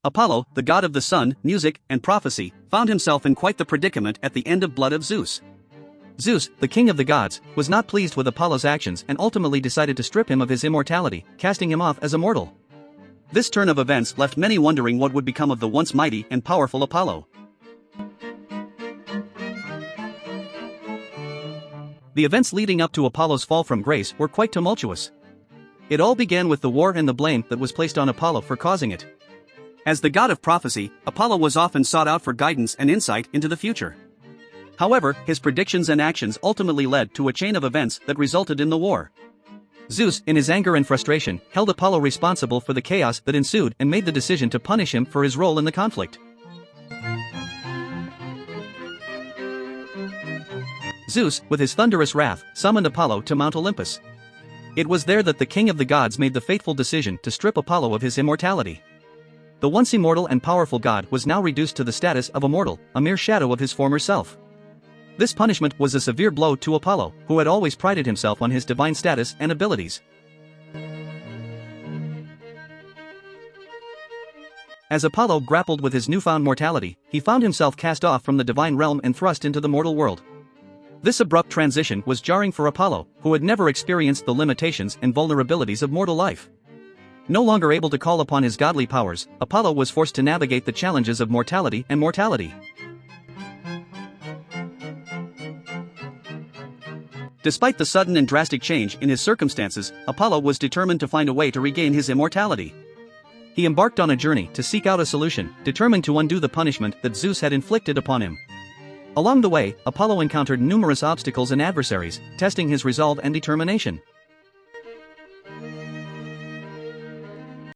Apollo, the god of the sun, music, and prophecy, found himself in quite the predicament at the end of Blood of Zeus. Zeus, the king of the gods, was not pleased with Apollo's actions and ultimately decided to strip him of his immortality, casting him off as a mortal. This turn of events left many wondering what would become of the once mighty and powerful Apollo. The events leading up to Apollo's fall from grace were quite tumultuous. It all began with the war and the blame that was placed on Apollo for causing it. As the god of prophecy, Apollo was often sought out for guidance and insight into the future. However, his predictions and actions ultimately led to a chain of events that resulted in the war. Zeus, in his anger and frustration, held Apollo responsible for the chaos that ensued and made the decision to punish him for his role in the conflict. Zeus, with his thunderous wrath, summoned Apollo to Mount Olympus. It was there that the king of the gods made the fateful decision to strip Apollo of his immortality. The once immortal and powerful god was now reduced to the status of a mortal, a mere shadow of his former self. This punishment was a severe blow to Apollo, who had always prided himself on his divine status and abilities. As Apollo grappled with his newfound mortality, he found himself cast off from the divine realm and thrust into the mortal world. This abrupt transition was jarring for Apollo, who had never experienced the limitations and vulnerabilities of mortal life. No longer able to call upon his godly powers, Apollo was forced to navigate the challenges of mortality and mortality. Despite the sudden and drastic change in his circumstances, Apollo was determined to find a way to regain his immortality. He embarked on a journey to seek out a solution, determined to undo the punishment that Zeus had inflicted upon him. Along the way, Apollo encountered numerous obstacles and adversaries, testing his resolve and determination.